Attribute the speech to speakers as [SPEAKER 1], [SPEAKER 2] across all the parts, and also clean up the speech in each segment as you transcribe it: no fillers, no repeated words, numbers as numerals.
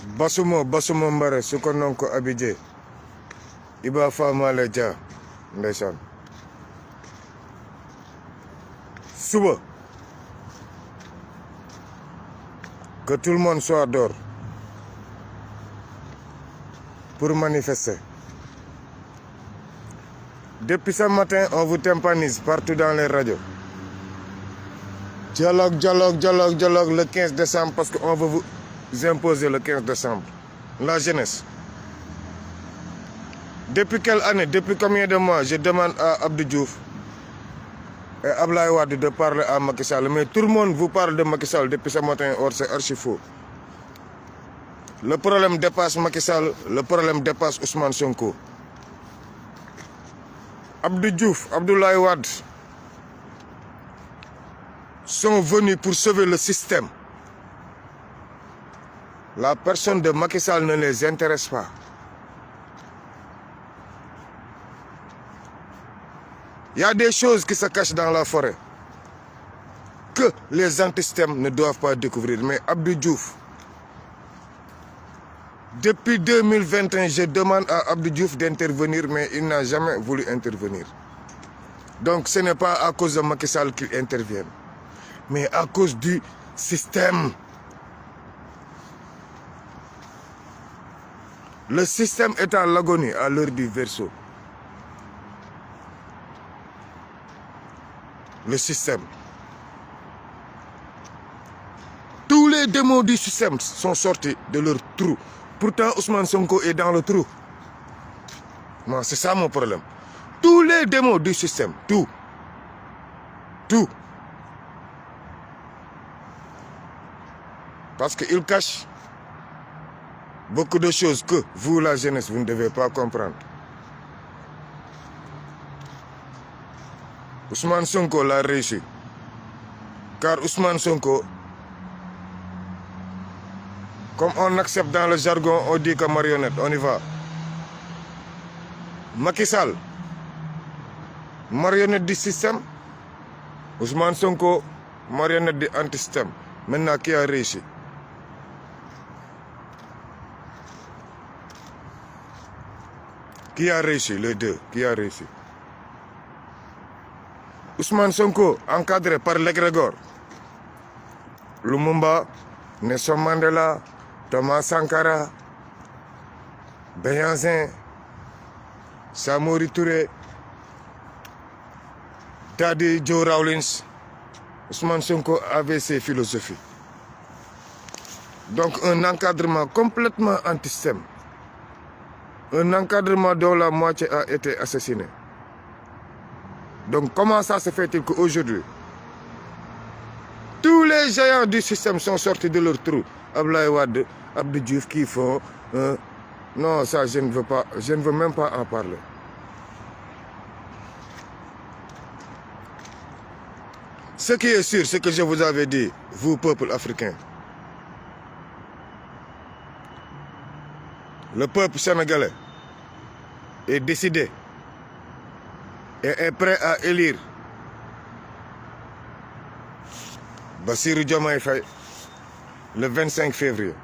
[SPEAKER 1] Basumo Mbare su ko non ko Abidje Iba Famale Dia ndeysaan suba que tout le monde soit dehors pour manifester. Depuis ce matin, on vous tympanise partout dans les radios. Dialogue le 15 décembre parce qu'on veut vous imposer le 15 décembre. La jeunesse. Depuis quelle année, depuis combien de mois, je demande à Abdou Diouf et Abdoulaye Wade de parler à Macky Sall. Mais tout le monde vous parle de Macky Sall depuis ce matin, or c'est archi faux. Le problème dépasse Macky Sall, le problème dépasse Ousmane Sonko. Abdou Diouf, Abdoulaye Wade sont venus pour sauver le système. La personne de Macky Sall ne les intéresse pas. Il y a des choses qui se cachent dans la forêt que les antisystèmes ne doivent pas découvrir. Mais Abdou Diouf, depuis 2021, je demande à Abdou Diouf d'intervenir, mais il n'a jamais voulu intervenir. Donc ce n'est pas à cause de Macky Sall qu'il intervient, mais à cause du système. Le système est à l'agonie à l'heure du Verseau. Le système. Tous les démons du système sont sortis de leur trou. Pourtant, Ousmane Sonko est dans le trou. Moi, c'est ça mon problème. Tous les démons du système, tout. Parce qu'ils cachent beaucoup de choses que vous, la jeunesse, vous ne devez pas comprendre. Ousmane Sonko l'a réussi. Car Ousmane Sonko, comme on accepte dans le jargon, on dit que marionnette, on y va. Macky Sall, marionnette du système. Ousmane Sonko, marionnette du anti-système. Maintenant, qui a réussi? Qui a réussi? Les deux. Qui a réussi? Ousmane Sonko, encadré par l'égrégore. Lumumba, Nelson Mandela, Thomas Sankara, Béhanzin, Samori Touré, Daddy Joe Rawlings. Ousmane Sonko avait ses philosophies. Donc un encadrement complètement anti-système. Un encadrement dont la moitié a été assassinée. Donc comment ça se fait-il qu'aujourd'hui, tous les géants du système sont sortis de leur trou? Abdoulaye Wade, Abdou Diouf qui font... non, ça je ne veux pas, je ne veux même pas en parler. Ce qui est sûr, ce que je vous avais dit, vous peuple africain. Le peuple sénégalais est décidé et est prêt à élire Bassirou Diomaye Faye le 25 février.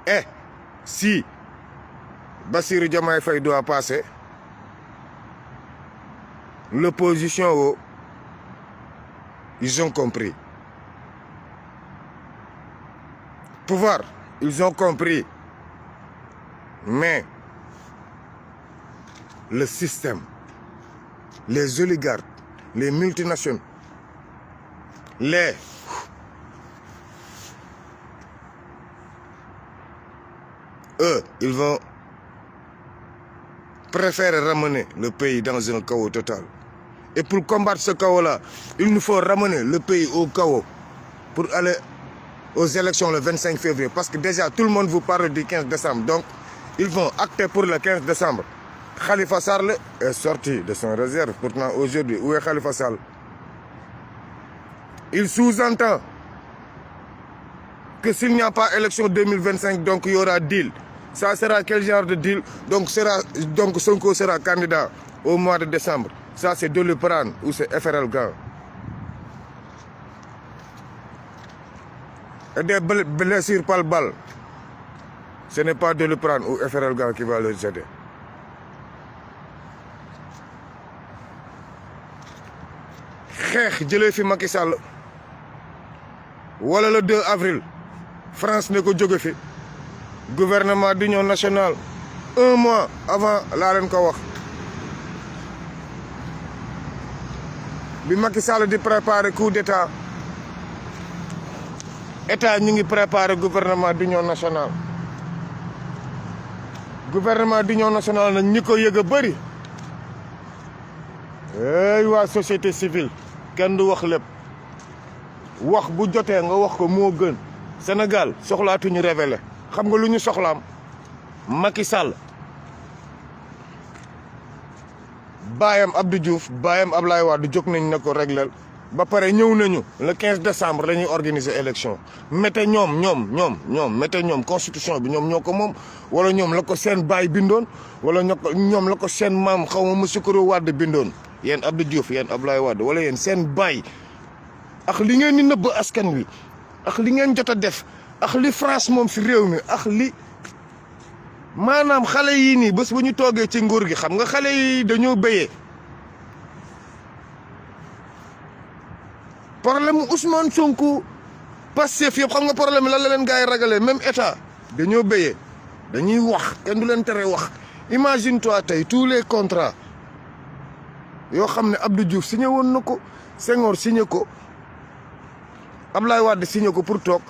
[SPEAKER 1] Et si Bassirou Diomaye Faye doit passer, l'opposition, ils ont compris. Pouvoir, ils ont compris. Mais le système, les oligarques, les multinationaux, eux, ils vont préférer ramener le pays dans un chaos total. Et pour combattre ce chaos-là, il nous faut ramener le pays au chaos pour aller aux élections le 25 février. Parce que déjà, tout le monde vous parle du 15 décembre. Donc, ils vont acter pour le 15 décembre. Khalifa Sall est sorti de son réserve. Pourtant, aujourd'hui, où est Khalifa Sall? Il sous-entend que s'il n'y a pas élection 2025, donc il y aura deal. Ça sera quel genre de deal? Donc Sonko sera candidat au mois de décembre. Ça, c'est Doliprane ou c'est FRL Gant. et des blessures par balle, ce n'est pas de le prendre ou FRL Gant qui va les aider. xeex jëlee fi Macky Sall wala le 2 avril France ne ko jóge fi gouvernement d'union nationale 1 mois avant laa leen ko wax bi Macky Sall di préparer coup d'état état ñu ngi préparer gouvernement d'union nationale nag ñi ko yëg a bëri ey waa société civile kenn du wax lépp wax bu jotee nga wax ko moo gën Sénégal soxlaatuñu révélé xam nga lu ñu soxlaam Macky Sall baayam Abdou Diouf baayam Ablaye Wade jóg nañ ne ko réglel ba pare ñëw nañu le 15 décembre la ñuy organiser élection mete ñoom constitution bi ñoom ñoo ko moom wala ñoom la ko seen baay bindoon wala ñoom la ko seen maam xaw ma Moussoukoro Wade bindoon yéen Abdou Diouf yéen Ablaye Wade wala yéen seen baay ak li ngeen di nëbb askan wi ak li ngeen jot a def ak li France moom si réew mi ak li maanaam xale yii nii bés bu ñu toogee ci nguur gi xam nga xale yi dañoo béyee problème mu Ousmane Sonko Pastef yëpp xam nga problème lan la leen gars yi ragalee même état dañoo béyee dañuy wax kenn du leen tere wax imagine toi tey tous les contrats yoo xam ne Abdou Diouf signé woon na ko Senghor signé ko Ablaye Wade signé ko pour toog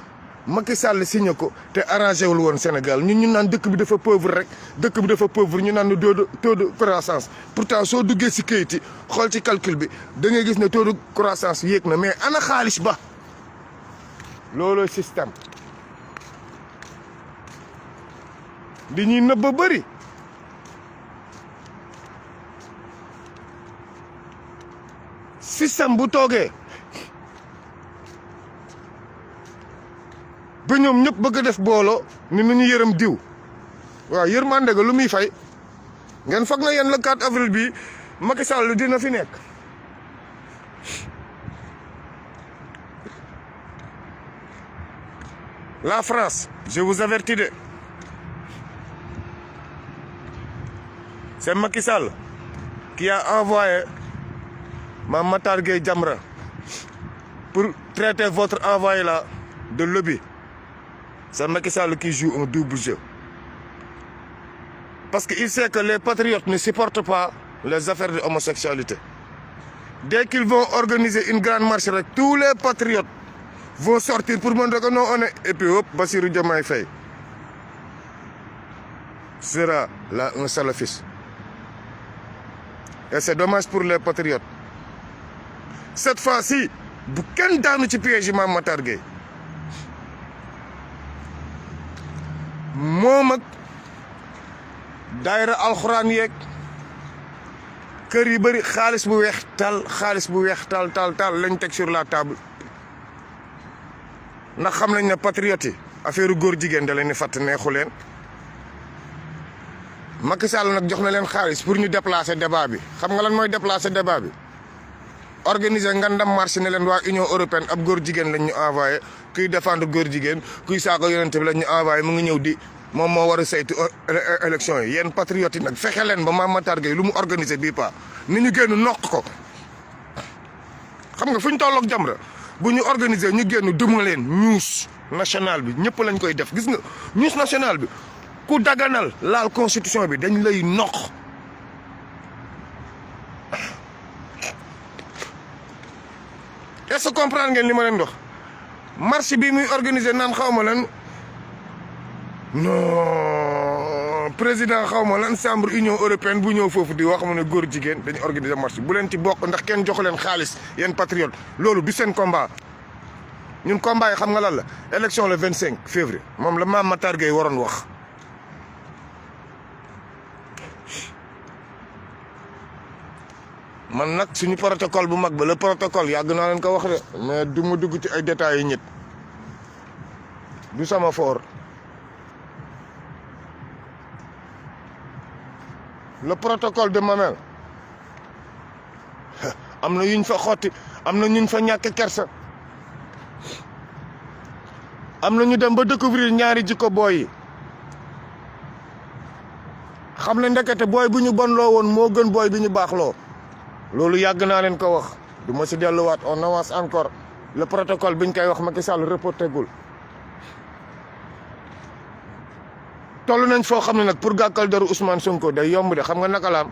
[SPEAKER 1] Macky Sall signé ko te arrangé wul woon Sénégal ñun ñu naan dëkk bi dafa pauvre rek dëkk bi dafa pauvre ñu naan ne taux de croissance pourtant soo duggee si kayit yi xool ci calcul bi da ngay gis ne taux de croissance yéeg na mais ana xaalis ba looloo système di ñuy nëbb ba bëri système bu toogee ba ñoom ñëpp bëgg a def booloo ni nu ñu yërëm diw waaw yërmande ga lu muy fay ngeen foog na yéen le 4 avril bi Macky Sall dina fi nekk la France je vous avertis de c'est Macky Sall qui a envoyé Mame Matar Gueye Jamra pour traiter votre envoyé là de lobby. C'est Macky Sall qui joue un double jeu. Parce qu'il sait que les patriotes ne supportent pas les affaires de homosexualité. Dès qu'ils vont organiser une grande marche, tous les patriotes vont sortir pour montrer que non, on est... Et puis hop, Bassirou Diomaye Faye sera là un salafiste. Et c'est dommage pour les patriotes. Cette fois-ci, bu kenn daanu ci piège yi Mame Matar Gueye moom ak daayira alxuraan yeeg kër yi bëri xaalis bu weex tal lañ teg sur la table ndax xam nañ ne patriote yi affaire góor jigéen da leen di fàtt neexu leen Macky Sall nag jox na leen xaalis pour ñu déplacer débat bi xam nga lan mooy déplacer débat bi organiser ngandam marché ne leen waa Union européenne ab góor jigéen lañ ñu envoyé kuy défendre góor jigéen kuy saako yonente bi lañ ñu envoyé mu ngi ñëw di moom moo war a saytu élection yi yéen patriotes yi nag fexe leen ba Mame Matar Gueye lu mu organiser bii pas ni ñu génn noq ko xam nga fu ñu tolloog Jamra bu ñu organiser ñu génn duma leen news national bi ñëpp lañ koy def gis nga news national bi ku daganal laal constitution bi dañ lay noq est-ce que comprendre ngeen li ma leen dox marche bi muy organiser naan xaw ma lan non président xaw ma lan chambre union européenne bu ñëw foofu di wax mu ne góor jigéen dañu organiser marche bu leen ci bokk ndax kenn joxu leen xaalis yéen patriote loolu du seen combat ñun combat yi xam nga lan la élection le 25 février moom la Mame Matar Gueye waroon wax man nag suñu protocole bu mag ba le protocole yàgg naa leen ko wax de mais du ma dugg ci ay détails yi ñett du sama fort le protocole de Mamel am na yuñ fa xotti am na ñuñ fa ñàkk kersa am na ñu dem ba découvrir ñaari jikko booy yi xam ne ndekete booy bu ñu bon loo woon moo gën booy bi ñu baax loo loolu yàgg naa leen ko wax du ma si delluwaat on avance encore le protocole biñ koy wax Macky Sall reporté gul toll nañ foo xam ne nag pour gàkkal deru Ousmane Sonko day yomb de xam nga naka la am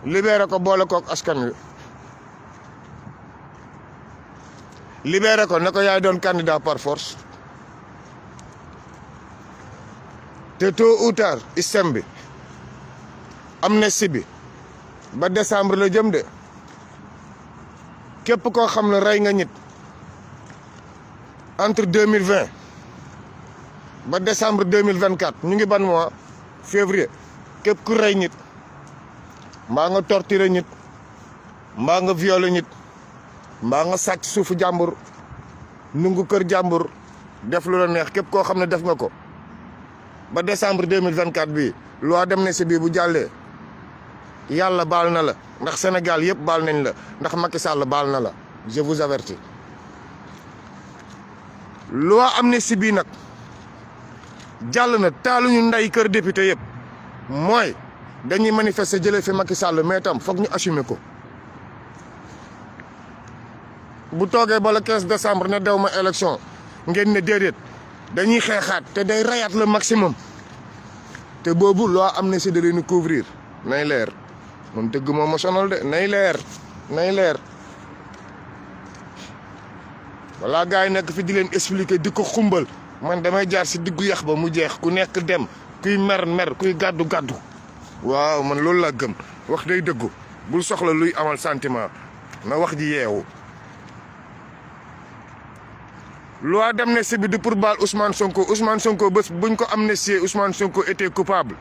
[SPEAKER 1] libéré ko boole kook askan wi libéré ko ne ko yaay doon candidat par force te tôt ou tard système bi amnistie bi ba décembre la jëm de képp koo xam ne rey nga nit entre 2020 ba décembre 2024 ñu ngi ban mois février képp ku rey nit mbaa nga torturer nit mbaa nga violer nit mbaa nga sàcc suufu jàmbur nungu kër jàmbur def lu la neex képp koo xam ne def nga ko ba décembre 2024 bii loi d'amnistie bii bu jàllee yàlla baal na la ndax Sénégal yëpp baal nañ la ndax Macky Sall baal na la je vous avertis loi amnistie bii nag jàll na taaluñu ndey kër député yëpp mooy dañuy manifester jëlee fi Macky Sall mais tam foog ñu assumer ko bu toogee ba le 15 décembre ne dew ma élection ngeen ne déedéet dañuy xeexaat te day rayaat le maximum te boobu loi amnistie da leen couvrir nay leer man dëgg moo ma sonal de nay leer wala gars yi nekk fi di leen expliquer di ko xumbal man damay jaar si diggu yax ba mu jeex ku nekk dem kuy mer kuy gàddu waaw man loolu laa gëm wax day dëggu bul soxla luy amal sentiment na wax ji yeewu loi d'amnistie bi du pour baal Ousmane Sonko bés buñ ko amnistier Ousmane Sonko était coupable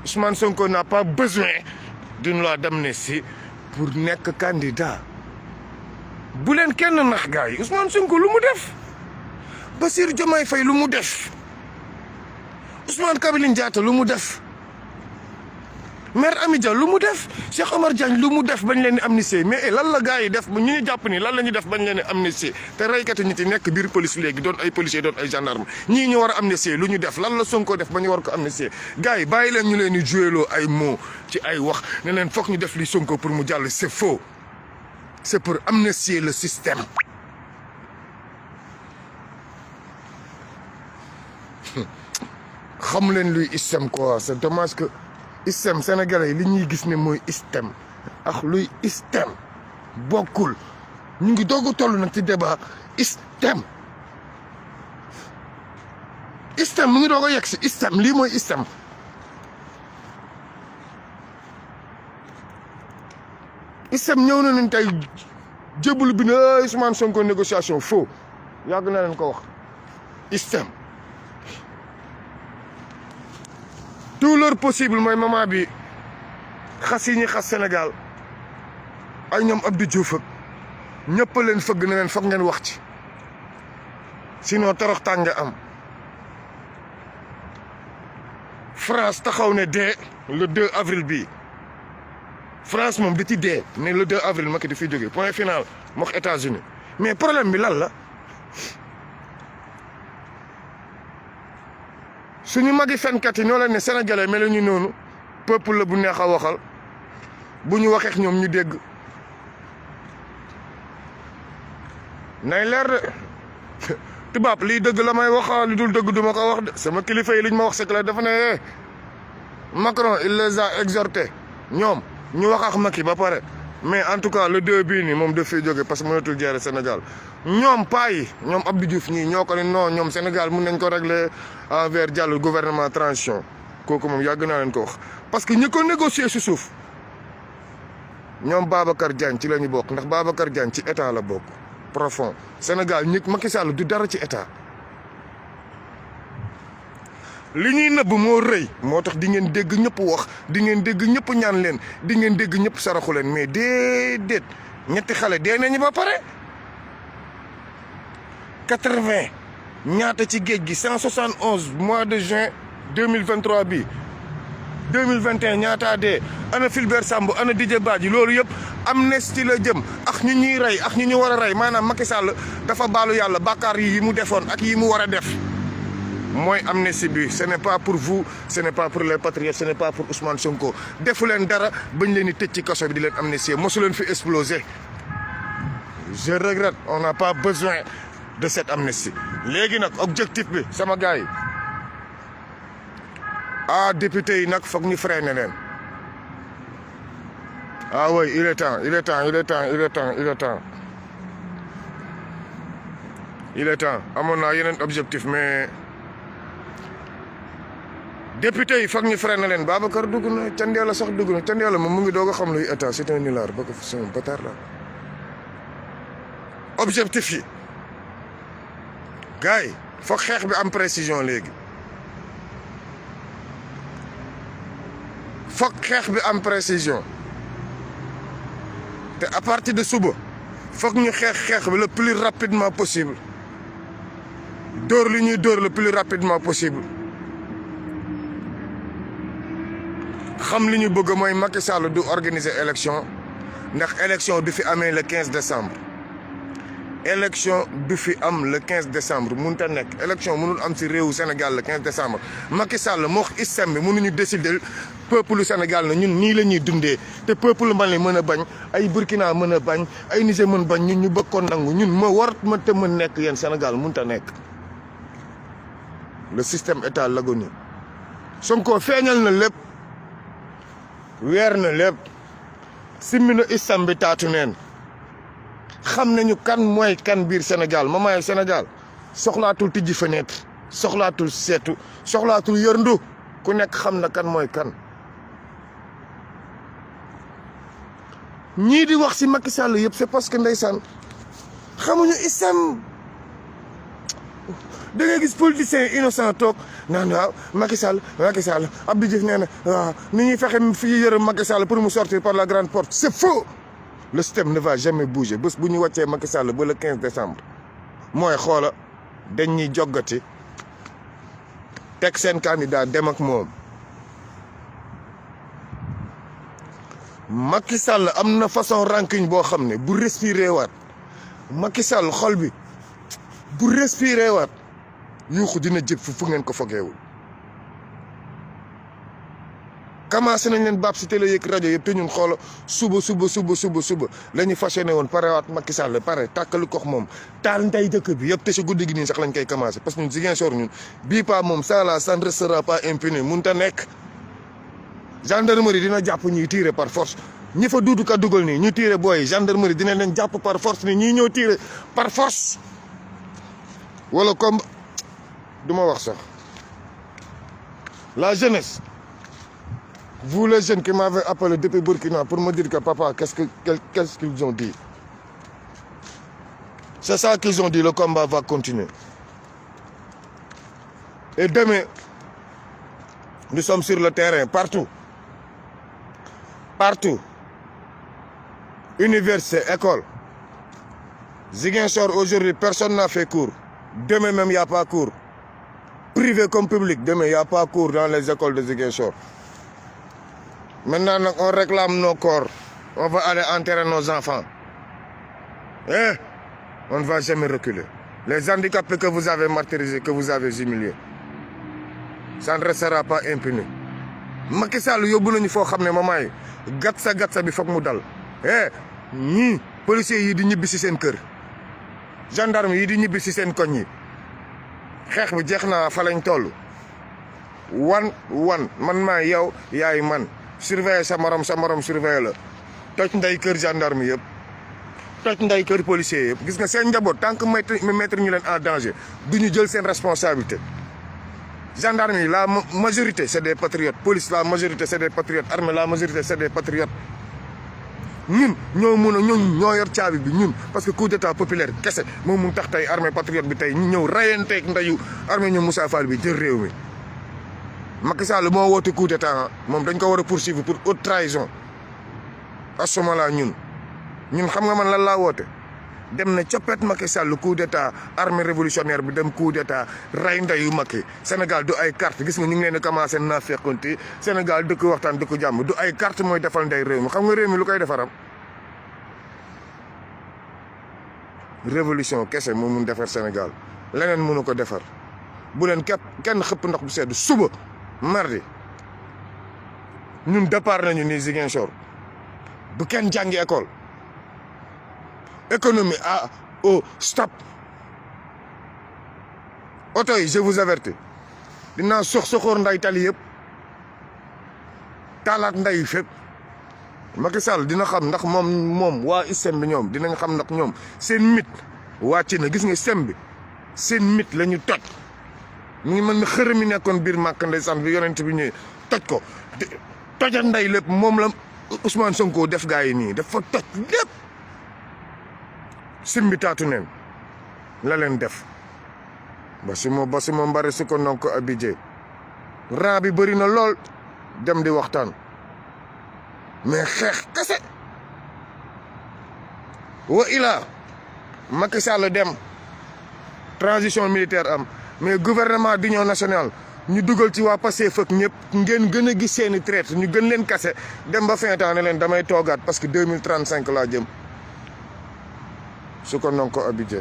[SPEAKER 1] Ousmane Sonko n'a pas besoin d'une loi d'amnistie pour nekk candidat bu leen kenn nax gars yi Ousmane Sonko lu mu def Bassirou Diomaye Faye lu mu def Ousmane Kabiline Diatta lu mu def maire Amy Dia lu mu def Cheikh Omar Diagne lu mu def bañ leen di amnistier mais lan la gars yi def ñu ñu jàpp ni lan la ñuy def bañ leen di amnistier te reykati nit yi nekk biir police léegi doon ay policier doon ay gendarme ñii ñu war a amnistier lu ñu def lan la Sonko def ba ñu war ko amnistier gars yi bàyyi leen ñu leen di joueloo ay mots ci ay wax ne leen foog ñu def li Sonko pour mu jàll c'est faux c'est pour amnistier le système xam leen luy système quoi c'est dommage que système sénégalais yi li ñuy gis ne mooy système ak luy système bokkul ñu ngi doog a toll nag ci débat système mu ngi doog a yegg si système lii mooy système ñëw na leen tey jébbalu bi ne Ousmane Sonko négociation faux yàgg na leen ko wax système tout leur possible mooy moment bi xas yi ñuy xas Sénégal ay ñoom Abdou Diouf ak ñëpp leen fëgg na leen foog ngeen wax ci sinon torox tànge am France taxaw ne dee le 2 avril bii France moom da ci dee ne le 2 avril Macky di fiy jógee point final mook États-Unis mais problème bi lan la suñu magi fenkat yi ñoo leen ne sénégalais mel ñu noonu peuple la bu neex a waxal bu ñu waxeek ñoom ñu dégg nay leer de tubaab lii dëgg la may wax li dul dëgg duma ko wax de sama kilifa yi liñ ma wax c'est clair dafa ne Macron il les a exhortés ñoom ñu wax ak Macky ba pare mais en tout cas le 2 bii nii moom daf fiy jóge parce que mënatul gérer Sénégal ñoom paa yi ñoom Abdou Diouf ñii ñoo ko ne non ñoom Sénégal mun nañ ko régler envers Diallo gouvernement transition kooku moom yàgg naa leen ko wax. parce que ñi ko négocier si suuf ñoom Babacar Diagne ci la ñu bokk ndax Babacar Diagne ci état la bokk profond Sénégal ñi Macky Sall du dara ci état. li ñuy nëbb moo rëy moo tax di ngeen dégg ñëpp wax di ngeen dégg ñëpp ñaan leen di ngeen dégg ñëpp saraxu leen mais déedéet ñetti xale dee nañu ba pare 80 ñaata ci géej gi 171 mois de juin 2023 bi 2021 ñaataa dee ana Fulbert Sambou ana Didier Badji loolu yëpp amnistie la jëm ak ñu ñuy rey ak ñu ñu war a rey maanaam Macky Sall dafa baalu yàlla bàkkaar yi mu defoon ak yi mu war a def mooy amnistie bi. Ce n'est pas pour vous, ce n'est pas pour les patriotes, ce n'est pas pour Ousmane Sonko defu leen dara bañ leen di tëj ci kaso bi di leen amnistier mosu leen fi exploser. Je regrette, on n'a pas besoin de cette amnistie. léegi nag objectif bi sama gars yi député yi nag foog ñu freiner leen. Oui, il est temps. amoon naa yeneen objectif mais député yi foog ñu freiner leen. Babacar dugg na Thiendella sax dugg na Thiendella moom mu ngi doog a xam luy état c'est un nulard ba ko fa son bâtard la. objectif yi gars yi foog xeex bi am précision léegi. foog xeex bi am précision te à partir de suba foog ñu xeex bi le plus rapidement possible dóor li ñuy dóor le plus rapidement possible. xam li ñu bëgg mooy Macky Sall du organiser élection ndax élection du fi amee le 15 décembre. élection du fi am le 15 décembre mënut a nekk élection mënul am ci réewu Sénégal le 15 décembre Macky Sall moo wax système bi mënuñu décider peuple Sénégal na ñun nii la ñuy dundee te peuple Mali mën a bañ ay Burkina mën a bañ ay Niger mën bañ ñun ñu bëgg ko nangu ñun ma war ma te mën nekk yéen Sénégal mënut a nekk. le système état l'agonie Sonko feeñal na lépp weer na lépp simmi na islam bi taatu neen. xam nañu kan mooy kan biir Sénégal mamaay Sénégal soxlaatul tijji fenêtre soxlaatul seetu soxlaatul yërndu ku nekk xam na kan mooy kan. ñii di wax ci Macky Sall yëpp c'est parce que ndeysaan xamuñu islam. da ngay gis politicien innocent toog naan waaw Macky Sall Abdou Diouf nee na waaw ni ñuy fexe fii yërëm Macky Sall pour mu sortir par la grande porte c'est faux. le système ne va jamais bouger bés bu ñu wàccee Macky Sall ba le 15 décembre mooy xoola dañ ñuy joggati teg seen candidat dem ak moom. Macky Sall am na façon rancune boo xam ne bu respirer waat Macky Sall xol bi bu respirer waat yuuxu dina jëp fu ngeen ko fogeewul. commencé nañ leen baab si télé yeeg rajo yëpp te ñun xoola suba la ñu fas yéene woon parewaat Macky Sall pare tàkkali kox moom taal ndey dëkk bi yëpp te si guddi gi nii sax lañ koy commencé parce que ñun Ziguinchor ñun bii pas moom ça là ça ne restera pas impuni mun ta nekk. gendarmerie dina jàpp ñuy tirer par force ñi fa duudu ka dugal nii ñu tirer booy gendarmerie dina leen jàpp par force ni ñii ñëw tirer par force wala comme du ma wax sax la jeunesse. Vous les jeunes qui m'avez appelé depuis Burkina pour me dire que papa, qu'est-ce qu'ils ont dit? C'est ça qu'ils ont dit, le combat va continuer. Et demain, nous sommes sur le terrain, partout. Partout. Université, école. Ziguinchor, aujourd'hui, personne n'a fait cours. Demain même, il n'y a pas cours. Privé comme public, demain, il n'y a pas cours dans les écoles de Ziguinchor. Maintenant, on réclame nos corps. On va aller enterrer nos enfants. On ne va jamais reculer. Les handicapés que vous avez martyrisés, que vous avez humiliés, ça ne restera pas impuni. Macky Sall yóbbu nañu foo xam ne maman yi gatsa bi foog mu dal. ñii policiers yi di ñibbi si seen kër. gendarme yi di ñibbi si seen koñ yi. xeex bi jeex na fa lañ toll. wan man maa yow yaay man. surveiller sa morom surveiller la toj nday kër gendarme yëpp toj nday kër policier yëpp gis nga seen njaboot tant que mettre ñu leen en danger du ñu jël seen responsabilité. gendarme yi la majorité c'est des patriotes police la majorité c'est des patriotes armée la majorité c'est des patriotes. ñun ñoo yor caabi bi ñun parce que coup d'état populaire kese moom mu tax tey armée patriote bi tey ñu ñëw rayanteeg ndayu armée ñu Moussa Fall bi jël réew mi. Macky Sall moo woote coup d'état moom dañ ko war a poursuivre pour haute trahison à ce moment-là ñun xam nga man lan laa woote dem na coppet Macky Sall coup d'état armée révolutionnaire bi dem coup d'état ray ndeyu Macky Sénégal du ay carte gis nga ñu ngi leen di commencé naa fekkonti Sénégal dëkk waxtaan dëkk jàmm du ay carte mooy defal ndey réew mi xam nga réew mi lu koy defaram révolution kese moo mun defar Sénégal leneen mënu ko defar bu leen képp kenn xëpp ndox bu sedd suba mardi ñun départ nañu nii Ziguinchor bu kenn jàngi école économie au stop oto yi je vous avertis dinaa soxoor nday tali yëpp taalaat nday fépp Macky Sall dina xam ndax moom waa système bi ñoom dinañ xam ndax ñoom seen mit wàcc na gis nga système bi seen mit la ñu toj mu ngi mel ni xërëm mi nekkoon biir màkk ndeysaan bi yonent bi ñëwee toj ko tojat nday lépp moom la Ousmane Sonko def gaa yi nii dafa toj lépp simbi taatu neen la leen def ba si mo mbari si ko non ko abidjé raa bi bëri na lool dem di waxtaan mais xeex kese wa ilaa Macky Sall dem transition militaire am mais gouvernement d'union nationale ñu dugal ci waa Pastef ak ñëpp ngeen gën a gis seeni traite ñu gën leen kase dem ba fin temps ne leen damay toogaat parce que 2035 laa jëm su ko non ko abidjé